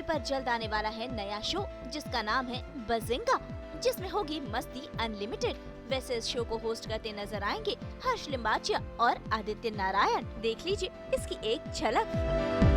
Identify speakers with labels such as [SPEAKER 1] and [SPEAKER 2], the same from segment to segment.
[SPEAKER 1] पर जल्द आने वाला है नया शो जिसका नाम है बजिंगा, जिसमें होगी मस्ती अनलिमिटेड। वैसे इस शो को होस्ट करते नजर आएंगे हर्ष लिम्बाचिया और आदित्य नारायण। देख लीजिए इसकी एक झलक।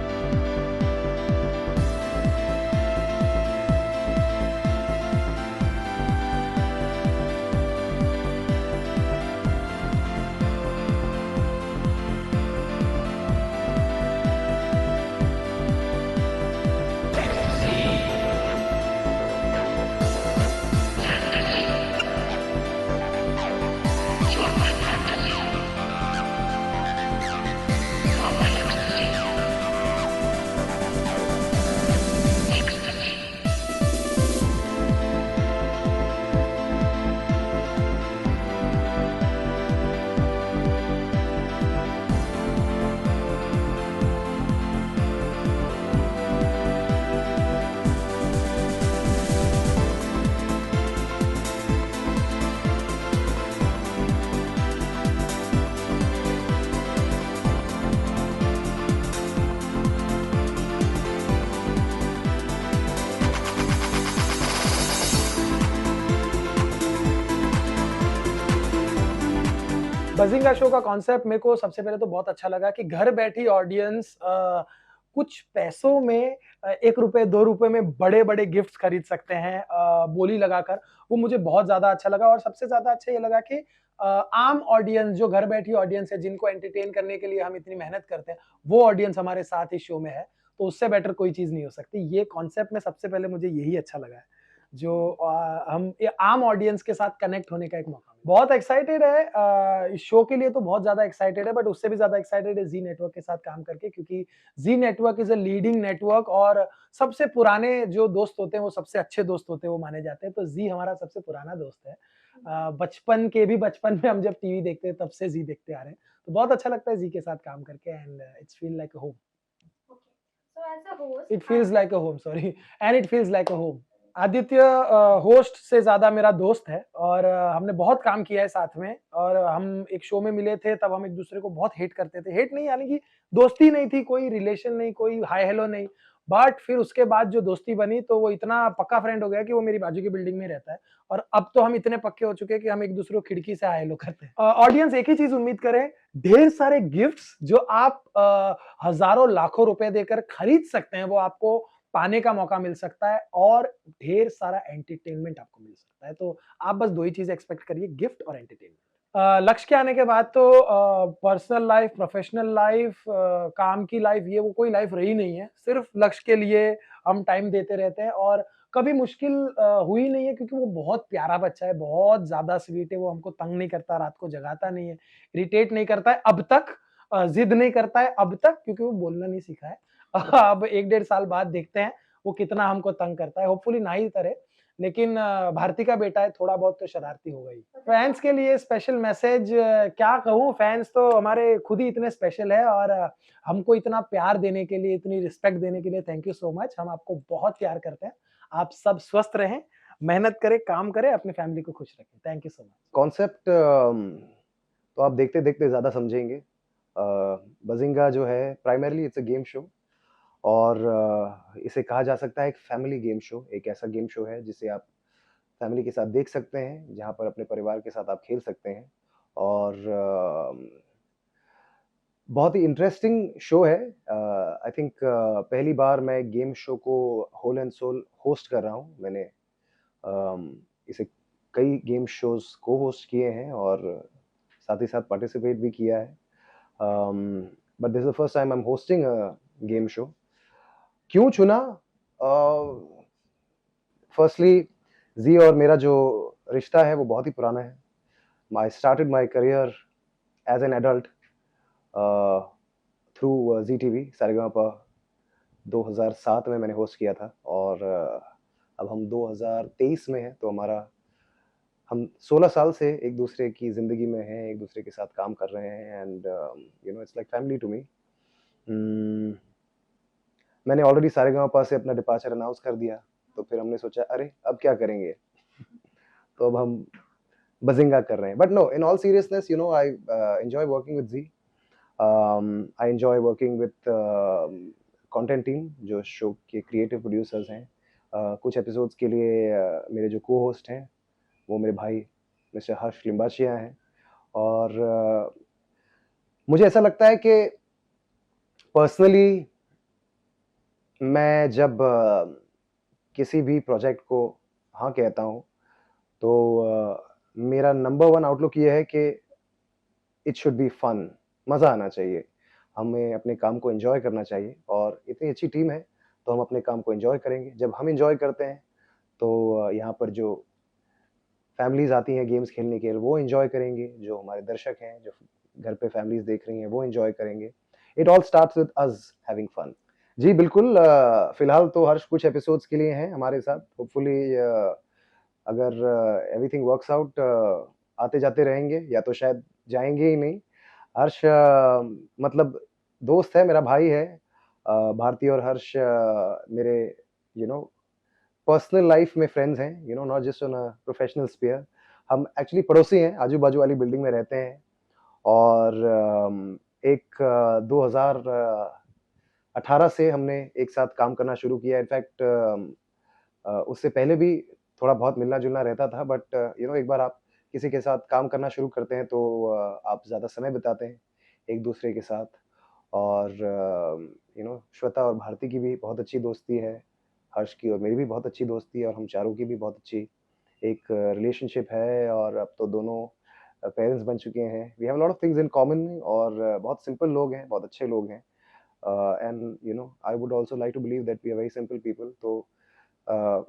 [SPEAKER 2] बजिंगा शो का कॉन्सेप्ट मेरे को सबसे पहले तो बहुत अच्छा लगा कि घर बैठी ऑडियंस कुछ पैसों में 1 रुपए 2 रुपए में बड़े-बड़े गिफ्ट्स खरीद सकते हैं बोली लगाकर। वो मुझे बहुत ज़्यादा अच्छा लगा और सबसे ज़्यादा अच्छा ये लगा कि आम ऑडियंस जो घर बैठी ऑडियंस है जिनको एंटरटेन करने के लिए हम इतनी मेहनत करते हैं, वो ऑडियंस हमारे साथ इस शो में है। तो उससे बेटर कोई चीज़ नहीं हो सकती। ये कॉन्सेप्ट में सबसे पहले मुझे यही अच्छा लगा है। जो हम ये आम ऑडियंस के साथ कनेक्ट होने का एक मौका मिला। बहुत एक्साइटेड है इस शो के लिए तो बहुत ज़्यादा एक्साइटेड है, बट उससे भी ज़्यादा एक्साइटेड है ज़ी नेटवर्क के साथ काम करके, क्योंकि Zee network is a leading network और सबसे पुराने जो दोस्त होते हैं वो सबसे अच्छे दोस्त होते हैं, वो माने जाते हैं। तो ज़ी हमारा सबसे पुराना दोस्त है। बचपन में हम जब टीवी देखते हैं तब से ज़ी देखते आ रहे हैं। तो बहुत अच्छा लगता है ज़ी के साथ काम करके and it's feel like a home.
[SPEAKER 3] So as a host,
[SPEAKER 2] it feels like a home, sorry, and it feels like a home. Aditya host से ज़्यादा मेरा दोस्त है और हमने बहुत काम किया है साथ में और हम एक शो में मिले थे तब हम एक-दूसरे को बहुत हेट करते थे। हेट नहीं यानी कि दोस्ती नहीं थी, कोई रिलेशन नहीं, कोई हाय हेलो नहीं। बट फिर उसके बाद जो दोस्ती बनी तो वो इतना पक्का फ्रेंड हो गया कि वो मेरी बाजू की बिल्डिंग में रहता है और अब तो हम इतने पक्के हो चुके हैं कि हम एक-दूसरे को खिड़की से हाय हेलो करते हैं। ऑडियंस एक ही चीज़ उम्मीद करे, ढेर सारे गिफ्ट्स जो आप हज़ारों लाखों रुपए देकर खरीद सकते हैं, वो आपको पाने का मौका मिल सकता है और ढेर सारा एंटरटेनमेंट आपको मिल सकता है। तो आप बस 2 ही चीज़ें एक्सपेक्ट करिए, गिफ्ट और एंटरटेनमेंट। लक्ष्य के आने के बाद तो पर्सनल लाइफ, प्रोफेशनल लाइफ, काम की लाइफ, ये वो कोई लाइफ रही नहीं है। सिर्फ लक्ष्य के लिए हम टाइम देते रहते हैं और कभी मुश्किल हुई नहीं है क्योंकि वो बहुत प्यारा बच्चा है, बहुत ज़्यादा स्वीट है, वो हमको तंग नहीं करता, रात को जगाता नहीं है, इरिटेट नहीं करता है अब तक, ज़िद नहीं करता है अब तक क्योंकि वो बोलना नहीं सीखा है। अब 1 डेढ़ साल बाद देखते हैं वो कितना हमको तंग करता है, होपफुली ना ही करे, लेकिन भारती का बेटा है, थोड़ा बहुत तो शरारती होगा ही। फैन्स के लिए स्पेशल मैसेज क्या कहूँ, फैन्स तो हमारे खुद ही इतने स्पेशल है और हमको इतना प्यार देने के लिए, इतनी रिस्पेक्ट देने के लिए थैंक यू सो मच। हम आपको बहुत प्यार करते हैं। आप सब स्वस्थ रहें, मेहनत करें, काम करें, अपनी फैमिली को खुश रखें। Thank you so much.
[SPEAKER 4] Concept तो आप देखते-देखते ज़्यादा समझेंगे। बजिंगा जो है primarily it's a game show और इसे कहा जा सकता है एक फैमिली गेम शो। एक ऐसा गेम शो है जिसे आप फैमिली के साथ देख सकते हैं, जहाँ पर अपने परिवार के साथ आप खेल सकते हैं और बहुत ही इंटरेस्टिंग शो है। आई थिंक पहली बार मैं गेम शो को होल एंड सोल होस्ट कर रहा हूँ। मैंने इसे कई गेम शोज़ को-होस्ट किए हैं और साथ ही साथ पार्टिसिपेट भी किया है। But this is the first time I am hosting a game show. क्यों चुना? फर्स्टली ज़ी और मेरा जो रिश्ता है वो बहुत ही पुराना है। I started my career as an adult through Zee TV Sa Re Ga Ma Pa 2007 में मैंने होस्ट किया था और अब हम 2023 में हैं, तो हम 16 साल से एक दूसरे की ज़िंदगी में हैं, एक दूसरे के साथ काम कर रहे हैं and you know it's like family to me. मैंने ऑलरेडी सारेगामापा से अपना डिपार्चर अनाउंस कर दिया, तो फिर हमने सोचा अरे अब क्या करेंगे? तो अब हम बजिंगा कर रहे हैं। But no, in all seriousness, you know, I enjoy working with Zee. I enjoy working with content team जो शो के क्रिएटिव प्रोड्यूसर्स हैं। कुछ एपिसोड्स के लिए मेरे जो को-होस्ट हैं वो मेरे भाई मिस्टर हर्ष लिम्बाचिया हैं और मुझे ऐसा लगता है कि पर्सनली मैं जब किसी भी प्रोजेक्ट को हाँ कहता हूँ तो मेरा नंबर 1 आउटलुक ये है कि इट शुड बी फन, मज़ा आना चाहिए। हमें अपने काम को एन्जॉय करना चाहिए और इतनी अच्छी टीम है, तो हम अपने काम को एन्जॉय करेंगे। जब हम एन्जॉय करते हैं, तो यहाँ पर जो फैमिलीज़ आती हैं गेम्स खेलने के लिए, वो एन्जॉय करेंगे। जो हमारे दर्शक हैं, जो घर पे फैमिलीज़ देख रही हैं, वो एन्जॉय करेंगे। It all starts with us having fun. जी, बिल्कुल फ़िलहाल तो हर्ष कुछ एपिसोड्स के लिए हैं हमारे साथ। होपफुली अगर एवरीथिंग वर्क्स आउट आते-जाते रहेंगे या तो शायद जाएँगे ही नहीं। हर्ष मतलब दोस्त है, मेरा भाई है। भारती और हर्ष मेरे यू नो पर्सनल लाइफ में फ्रेंड्स हैं, not just on a professional sphere. हम एक्चुअली पड़ोसी हैं, आजू-बाजू वाली बिल्डिंग में रहते हैं और 2018 से हमने एक साथ काम करना शुरू किया। इनफैक्ट उससे पहले भी थोड़ा बहुत मिलना-जुलना रहता था बट एक बार आप किसी के साथ काम करना शुरू करते हैं तो आप ज़्यादा समय बिताते हैं एक-दूसरे के साथ और श्वेता और भारती की भी बहुत अच्छी दोस्ती है, हर्ष की और मेरी भी बहुत अच्छी दोस्ती है और हम चारों की भी बहुत अच्छी एक रिलेशनशिप है और अब तो दोनों पेरेंट्स बन चुके हैं। We have a lot of things in common और बहुत सिंपल लोग हैं, बहुत अच्छे लोग हैं। And I would also like to believe that we are very simple people तो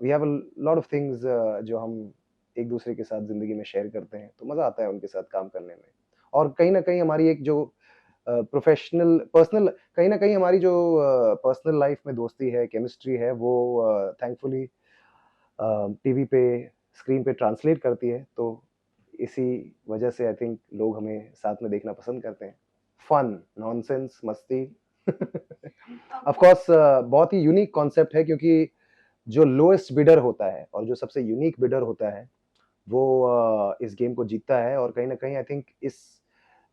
[SPEAKER 4] we have a lot of things जो हम एक-दूसरे के साथ ज़िंदगी में शेयर करते हैं, तो मज़ा आता है उनके साथ काम करने में। और कहीं न कहीं हमारी एक जो प्रोफ़ेशनल पर्सनल कहीं न कहीं हमारी जो पर्सनल लाइफ़ में दोस्ती है, केमिस्ट्री है, वो थैंकफुली टीवी पे, स्क्रीन पे ट्रांसलेट करती है, तो इसी वजह से आई थिंक लोग हमें साथ में देखना पसंद करते हैं। फन, नॉनसेंस, मस्ती ऑफ़ कोर्स बहुत ही यूनिक कॉन्सेप्ट है क्योंकि जो लोएस्ट बिडर होता है और जो सबसे यूनिक बिडर होता है, वो इस गेम को जीतता है और कहीं न कहीं आई थिंक इस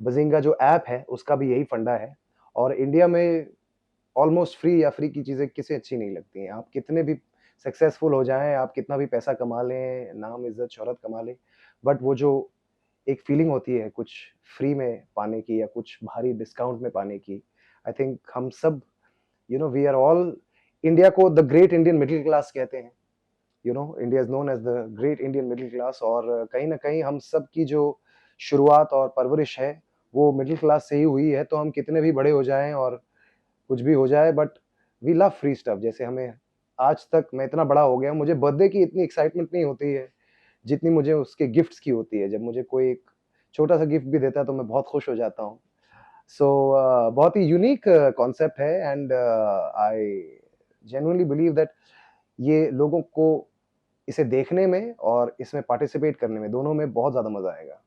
[SPEAKER 4] बज़िंगा जो ऐप है, उसका भी यही फंडा है और इंडिया में ऑलमोस्ट फ्री या फ्री की चीज़ें किसे अच्छी नहीं लगती हैं। आप कितने भी सक्सेसफुल हो जाएँ, आप कितना भी पैसा कमा लें, नाम, इज़्ज़त, शोहरत कमा लें, बट वो जो एक फीलिंग होती है कुछ फ्री में पाने की या कुछ भारी डिस्काउंट में पाने की, आई थिंक हम सब वी आर ऑल इंडिया को the great Indian middle class कहते हैं। India is known as the great Indian middle class और कहीं न कहीं हम सब की जो शुरुआत और परवरिश है, वो मिडल क्लास से ही हुई है, तो हम कितने भी बड़े हो जाएँ और कुछ भी हो जाए but we love free stuff जैसे हमें आज तक मैं इतना बड़ा हो गया हूँ, मुझे बर्थडे की इतनी एक्साइटमेंट नहीं होती है, जितनी मुझे उसके गिफ्ट्स की होती है। जब मुझे कोई एक छोटा-सा गिफ्ट भी देता है तो मैं बहुत खुश हो जाता हूँ। सो बहुत ही यूनिक कॉन्सेप्ट है and I genuinely believe that ये लोगों को इसे देखने में और इसमें पार्टिसिपेट करने में दोनों में बहुत ज़्यादा मज़ा आएगा।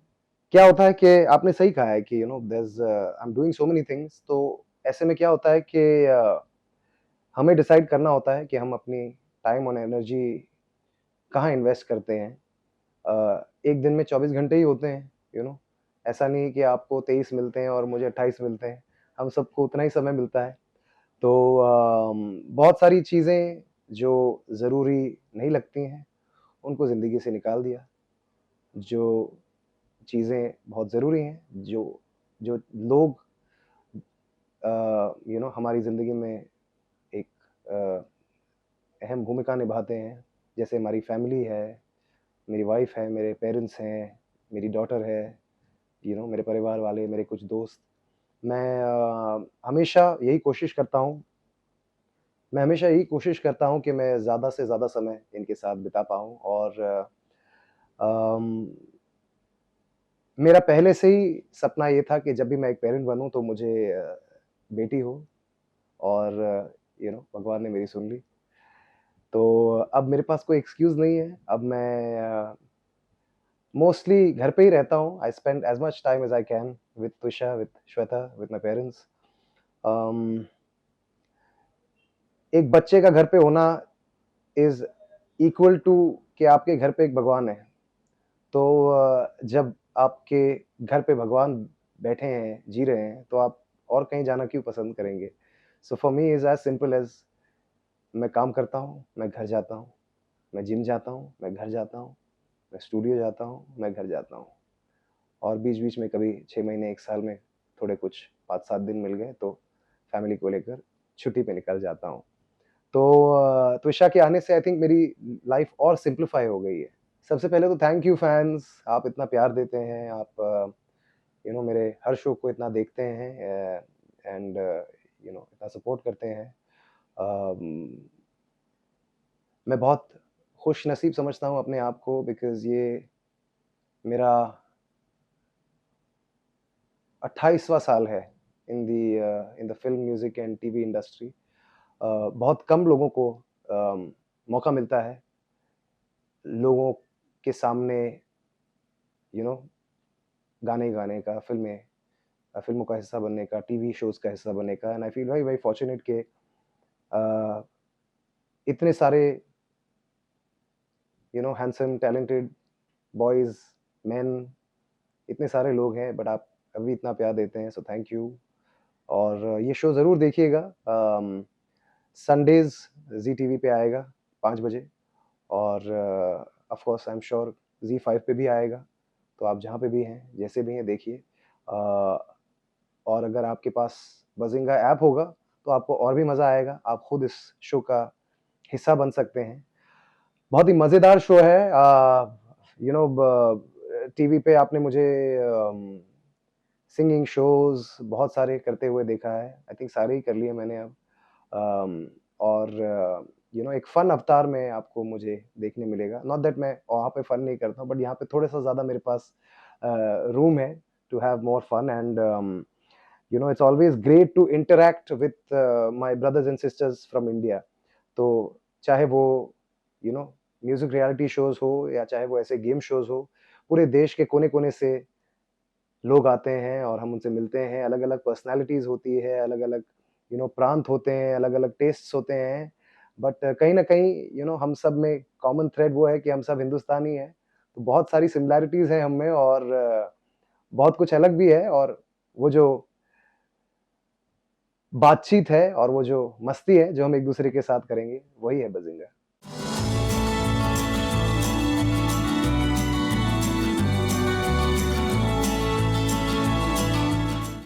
[SPEAKER 4] क्या होता है कि आपने सही कहा है कि there is I am doing so many things तो ऐसे में क्या होता है कि हमें डिसाइड करना होता है कि हम अपनी टाइम और एनर्जी कहाँ इन्वेस्ट करते हैं। एक दिन में 24 घंटे ही होते हैं, ऐसा नहीं कि आपको 23 मिलते हैं और मुझे 28 मिलते हैं, हम सबको उतना ही समय मिलता है। तो बहुत सारी चीज़ें जो ज़रूरी नहीं लगती हैं, उनको ज़िंदगी से निकाल दिया। जो चीज़ें बहुत ज़रूरी हैं, जो जो लोग हमारी ज़िंदगी में एक अहम भूमिका निभाते हैं, जैसे हमारी फैमिली है, मेरी वाइफ़ है, मेरे पेरेंट्स हैं, मेरी डॉटर है, मेरे परिवार वाले, मेरे कुछ दोस्त। मैं हमेशा यही कोशिश करता हूँ मैं हमेशा यही कोशिश करता हूँ कि मैं ज़्यादा से ज़्यादा समय इनके साथ बिता पाऊँ और अम, मेरा पहले से ही सपना ये था कि जब भी मैं एक पेरेंट बनूँ तो मुझे बेटी हो और भगवान ने मेरी सुन ली। तो अब मेरे पास कोई एक्सक्यूज़ नहीं है, अब मैं मोस्टली घर पे ही रहता हूँ। I spend as much time as I can with Tusha, with Shweta, with my parents. Um, एक बच्चे का घर पे होना इज़ इक्वल टू कि आपके घर पे एक भगवान है। तो जब आपके घर पे भगवान बैठे हैं, जी रहे हैं, तो आप और कहीं जाना क्यों पसंद करेंगे? So for me is as simple as मैं काम करता हूँ, मैं घर जाता हूँ, मैं जिम जाता हूँ, मैं घर जाता हूँ, मैं स्टूडियो जाता हूँ, मैं घर जाता हूँ, और बीच-बीच में कभी 6 महीने 1 साल में थोड़े कुछ 5-7 दिन मिल गए तो फैमिली को लेकर छुट्टी पे निकल जाता हूँ। तो त्विशा के आने से आई थिंक मेरी लाइफ और सिंप्लीफाई हो गई है। सबसे पहले तो थैंक यू फैन्स, आप इतना प्यार देते हैं, आप यू नो मेरे हर शो को इतना देखते हैं एंड यू नो इतना सपोर्ट करते हैं। मैं बहुत खुशनसीब समझता हूँ अपने आप को बिकॉज़ ये मेरा 28वां साल है in the film, music and TV industry. बहुत कम लोगों को मौका मिलता है लोगों के सामने यू नो गाने गाने का, फ़िल्मों का हिस्सा बनने का, टीवी शोज़ का हिस्सा बनने का, and I feel very very fortunate कि अ, इतने सारे you know handsome talented boys, main, इतने सारे लोग हैं बट आप अभी इतना प्यार देते हैं, सो थैंक यू। और ये शो ज़रूर देखिएगा, संडेज़ ज़ी टीवी पे आएगा 5 बजे, और of course I am sure Zee five पे भी आएगा, तो आप जहाँ पे भी हैं, जैसे भी हैं देखिए। और अगर आपके पास बज़िंगा ऐप होगा तो आपको और भी मज़ा आएगा, आप खुद इस शो का हिस्सा बन सकते हैं। बहुत ही मज़ेदार शो है। यू नो टीवी पे आपने मुझे सिंगिंग शोज़ बहुत सारे करते हुए देखा है, आई थिंक सारे ही कर लिए मैंने अब। और यू नो एक फन अवतार में आपको मुझे देखने मिलेगा, नॉट दैट मैं वहाँ पे फन नहीं करता हूँ, बट यहाँ पे थोड़ा-सा ज़्यादा मेरे पास रूम है to have more fun, and you know it's always great to interact with my brothers and sisters from India. तो चाहे वो you know music reality shows हो या चाहे वो ऐसे गेम शोज हो, पूरे देश के कोने-कोने से लोग आते हैं और हम उनसे मिलते हैं। अलग-अलग पर्सनालिटीज होती है, अलग-अलग यू नो प्रांत होते हैं, अलग-अलग टेस्ट्स होते हैं, बट कहीं ना कहीं यू नो हम सब में कॉमन थ्रेड वो है कि हम सब हिंदुस्तानी हैं। तो बहुत सारी सिमिलैरिटीज हैं हम में, और बहुत कुछ अलग भी है, और वो जो बातचीत है और वो जो मस्ती है जो हम एक दूसरे के साथ करेंगे, वही है बज़िंगा।